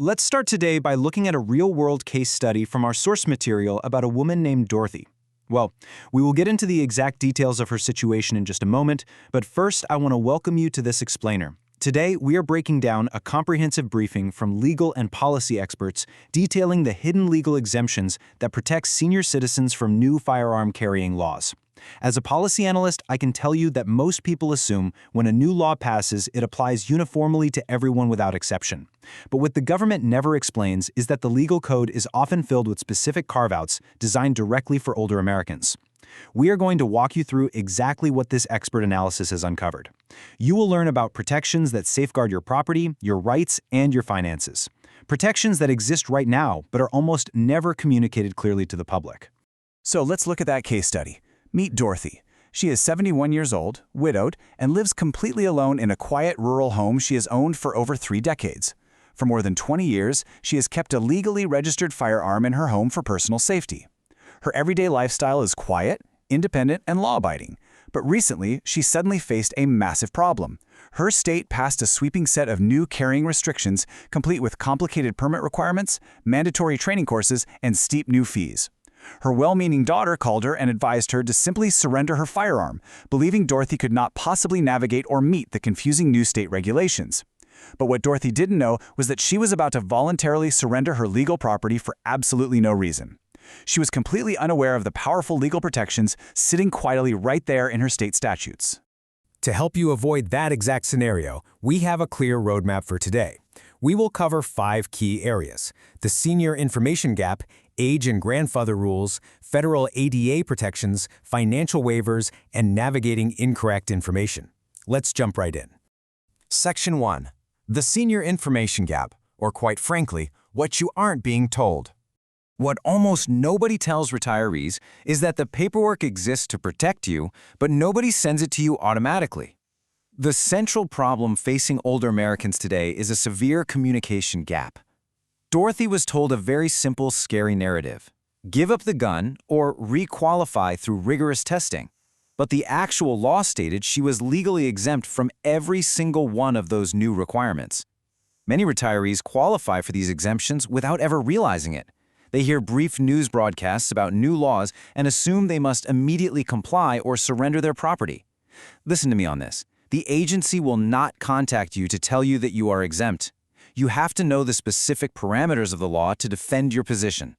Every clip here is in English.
Let's start today by looking at a real-world case study from our source material about a woman named Dorothy. Well, we will get into the exact details of her situation in just a moment, but first I want to welcome you to this explainer. Today, we are breaking down a comprehensive briefing from legal and policy experts detailing the hidden legal exemptions that protect senior citizens from new firearm carrying laws. As a policy analyst, I can tell you that most people assume when a new law passes, it applies uniformly to everyone without exception. But what the government never explains is that the legal code is often filled with specific carve-outs designed directly for older Americans. We are going to walk you through exactly what this expert analysis has uncovered. You will learn about protections that safeguard your property, your rights, and your finances. Protections that exist right now but are almost never communicated clearly to the public. So let's look at that case study. Meet Dorothy. She is 71 years old, widowed, and lives completely alone in a quiet rural home she has owned for over 3 decades. For more than 20 years, she has kept a legally registered firearm in her home for personal safety. Her everyday lifestyle is quiet, independent, and law-abiding. But recently, she suddenly faced a massive problem. Her state passed a sweeping set of new carrying restrictions, complete with complicated permit requirements, mandatory training courses, and steep new fees. Her well-meaning daughter called her and advised her to simply surrender her firearm, believing Dorothy could not possibly navigate or meet the confusing new state regulations. But what Dorothy didn't know was that she was about to voluntarily surrender her legal property for absolutely no reason. She was completely unaware of the powerful legal protections sitting quietly right there in her state statutes. To help you avoid that exact scenario, we have a clear roadmap for today. We will cover 5 key areas: the senior information gap, age and grandfather rules, federal ADA protections, financial waivers, and navigating incorrect information. Let's jump right in. Section 1. The senior information gap, or quite frankly, what you aren't being told. What almost nobody tells retirees is that the paperwork exists to protect you, but nobody sends it to you automatically. The central problem facing older Americans today is a severe communication gap. Dorothy was told a very simple, scary narrative: give up the gun or re-qualify through rigorous testing. But the actual law stated she was legally exempt from every single one of those new requirements. Many retirees qualify for these exemptions without ever realizing it. They hear brief news broadcasts about new laws and assume they must immediately comply or surrender their property. Listen to me on this. The agency will not contact you to tell you that you are exempt. You have to know the specific parameters of the law to defend your position.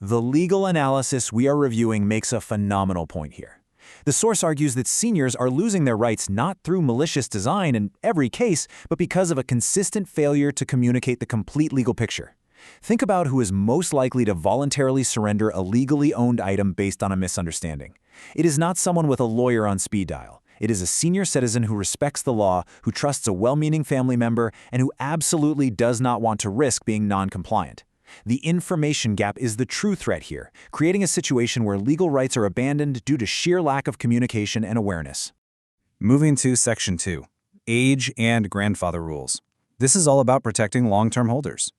The legal analysis we are reviewing makes a phenomenal point here. The source argues that seniors are losing their rights not through malicious design in every case, but because of a consistent failure to communicate the complete legal picture. Think about who is most likely to voluntarily surrender a legally owned item based on a misunderstanding. It is not someone with a lawyer on speed dial. It is a senior citizen who respects the law, who trusts a well-meaning family member, and who absolutely does not want to risk being non-compliant. The information gap is the true threat here, creating a situation where legal rights are abandoned due to sheer lack of communication and awareness. Moving to Section 2, Age and Grandfather Rules. This is all about protecting long-term holders.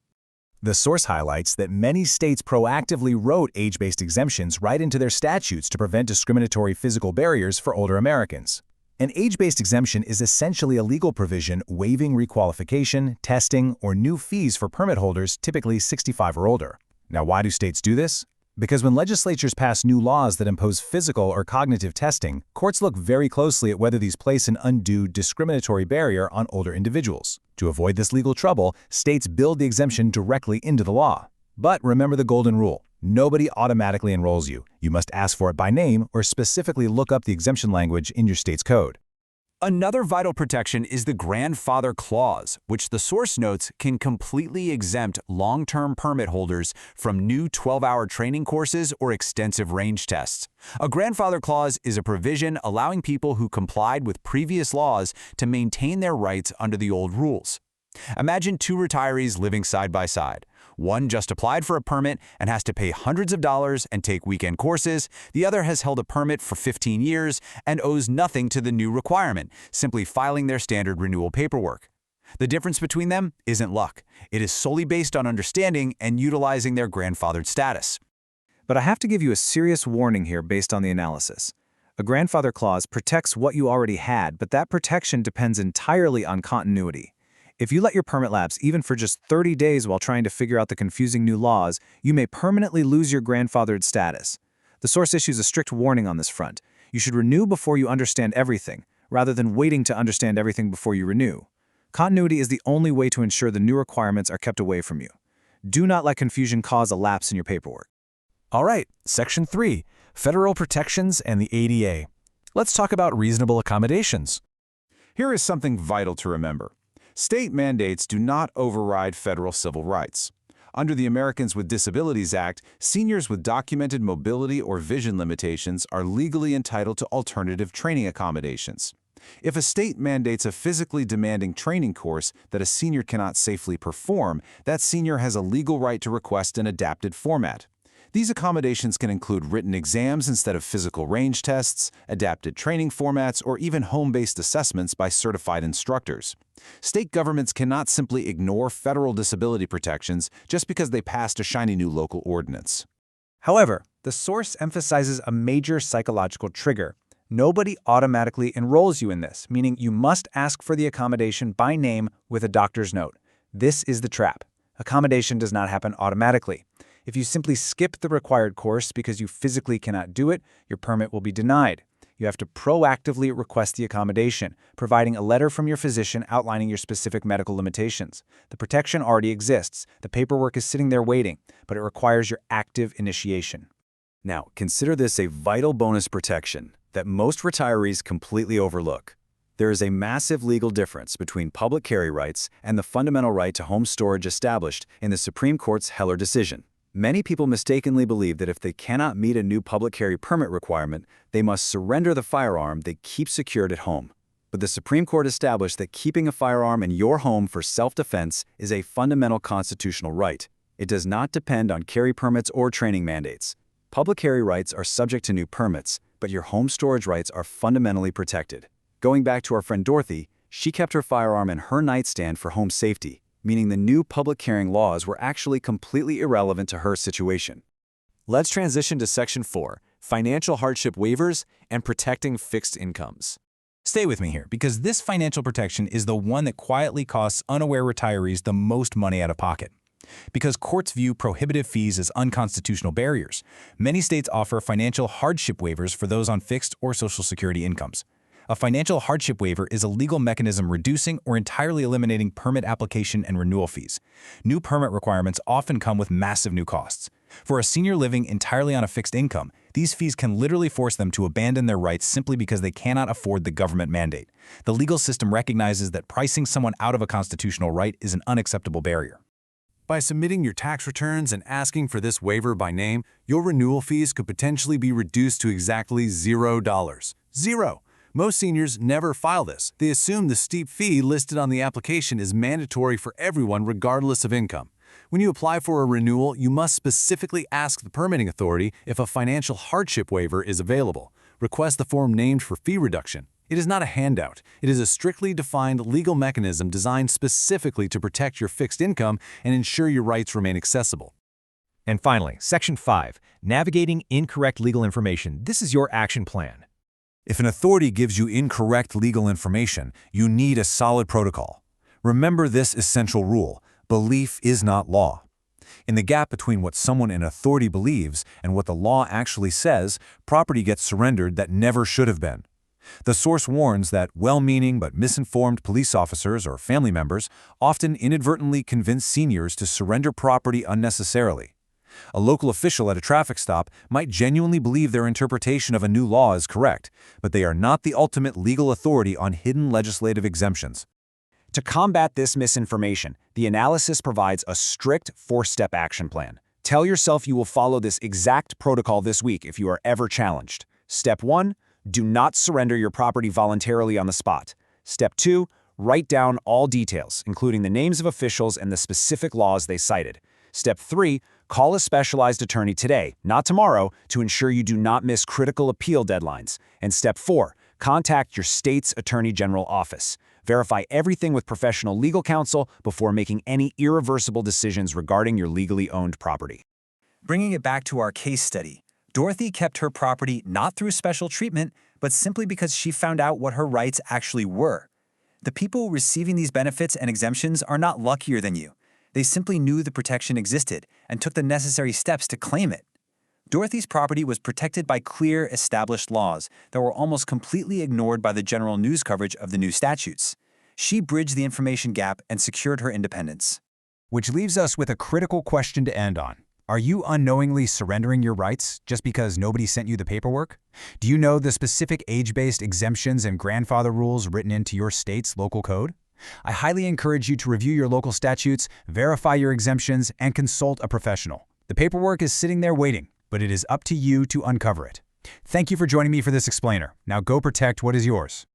The source highlights that many states proactively wrote age-based exemptions right into their statutes to prevent discriminatory physical barriers for older Americans. An age-based exemption is essentially a legal provision waiving requalification, testing, or new fees for permit holders typically 65 or older. Now, why do states do this? Because when legislatures pass new laws that impose physical or cognitive testing, courts look very closely at whether these place an undue discriminatory barrier on older individuals. To avoid this legal trouble, states build the exemption directly into the law. But remember the golden rule: nobody automatically enrolls you. You must ask for it by name or specifically look up the exemption language in your state's code. Another vital protection is the grandfather clause, which the source notes can completely exempt long-term permit holders from new 12-hour training courses or extensive range tests. A grandfather clause is a provision allowing people who complied with previous laws to maintain their rights under the old rules. Imagine 2 retirees living side by side. One just applied for a permit and has to pay hundreds of dollars and take weekend courses. The other has held a permit for 15 years and owes nothing to the new requirement, simply filing their standard renewal paperwork. The difference between them isn't luck. It is solely based on understanding and utilizing their grandfathered status. But I have to give you a serious warning here based on the analysis. A grandfather clause protects what you already had, but that protection depends entirely on continuity. If you let your permit lapse even for just 30 days while trying to figure out the confusing new laws, you may permanently lose your grandfathered status. The source issues a strict warning on this front. You should renew before you understand everything, rather than waiting to understand everything before you renew. Continuity is the only way to ensure the new requirements are kept away from you. Do not let confusion cause a lapse in your paperwork. All right, Section 3, Federal Protections and the ADA. Let's talk about reasonable accommodations. Here is something vital to remember. State mandates do not override federal civil rights. Under the Americans with Disabilities Act, seniors with documented mobility or vision limitations are legally entitled to alternative training accommodations. If a state mandates a physically demanding training course that a senior cannot safely perform, that senior has a legal right to request an adapted format. These accommodations can include written exams instead of physical range tests, adapted training formats, or even home-based assessments by certified instructors. State governments cannot simply ignore federal disability protections just because they passed a shiny new local ordinance. However, the source emphasizes a major psychological trigger. Nobody automatically enrolls you in this, meaning you must ask for the accommodation by name with a doctor's note. This is the trap. Accommodation does not happen automatically. If you simply skip the required course because you physically cannot do it, your permit will be denied. You have to proactively request the accommodation, providing a letter from your physician outlining your specific medical limitations. The protection already exists. The paperwork is sitting there waiting, but it requires your active initiation. Now, consider this a vital bonus protection that most retirees completely overlook. There is a massive legal difference between public carry rights and the fundamental right to home storage established in the Supreme Court's Heller decision. Many people mistakenly believe that if they cannot meet a new public carry permit requirement, they must surrender the firearm they keep secured at home. But the Supreme Court established that keeping a firearm in your home for self-defense is a fundamental constitutional right. It does not depend on carry permits or training mandates. Public carry rights are subject to new permits, but your home storage rights are fundamentally protected. Going back to our friend Dorothy, she kept her firearm in her nightstand for home safety, meaning the new public carrying laws were actually completely irrelevant to her situation. Let's transition to Section 4, Financial Hardship Waivers and Protecting Fixed Incomes. Stay with me here, because this financial protection is the one that quietly costs unaware retirees the most money out of pocket. Because courts view prohibitive fees as unconstitutional barriers, many states offer financial hardship waivers for those on fixed or Social Security incomes. A financial hardship waiver is a legal mechanism reducing or entirely eliminating permit application and renewal fees. New permit requirements often come with massive new costs. For a senior living entirely on a fixed income, these fees can literally force them to abandon their rights simply because they cannot afford the government mandate. The legal system recognizes that pricing someone out of a constitutional right is an unacceptable barrier. By submitting your tax returns and asking for this waiver by name, your renewal fees could potentially be reduced to exactly $0. Zero! Most seniors never file this. They assume the steep fee listed on the application is mandatory for everyone regardless of income. When you apply for a renewal, you must specifically ask the permitting authority if a financial hardship waiver is available. Request the form named for fee reduction. It is not a handout. It is a strictly defined legal mechanism designed specifically to protect your fixed income and ensure your rights remain accessible. And finally, Section 5, Navigating Incorrect Legal Information. This is your action plan. If an authority gives you incorrect legal information, you need a solid protocol. Remember this essential rule: belief is not law. In the gap between what someone in authority believes and what the law actually says, property gets surrendered that never should have been. The source warns that well-meaning but misinformed police officers or family members often inadvertently convince seniors to surrender property unnecessarily. A local official at a traffic stop might genuinely believe their interpretation of a new law is correct, but they are not the ultimate legal authority on hidden legislative exemptions. To combat this misinformation, the analysis provides a strict 4-step action plan. Tell yourself you will follow this exact protocol this week if you are ever challenged. Step 1, do not surrender your property voluntarily on the spot. Step 2, write down all details, including the names of officials and the specific laws they cited. Step 3, call a specialized attorney today, not tomorrow, to ensure you do not miss critical appeal deadlines. And Step 4, contact your state's Attorney General office. Verify everything with professional legal counsel before making any irreversible decisions regarding your legally owned property. Bringing it back to our case study, Dorothy kept her property not through special treatment, but simply because she found out what her rights actually were. The people receiving these benefits and exemptions are not luckier than you. They simply knew the protection existed and took the necessary steps to claim it. Dorothy's property was protected by clear, established laws that were almost completely ignored by the general news coverage of the new statutes. She bridged the information gap and secured her independence. Which leaves us with a critical question to end on. Are you unknowingly surrendering your rights just because nobody sent you the paperwork? Do you know the specific age-based exemptions and grandfather rules written into your state's local code? I highly encourage you to review your local statutes, verify your exemptions, and consult a professional. The paperwork is sitting there waiting, but it is up to you to uncover it. Thank you for joining me for this explainer. Now go protect what is yours.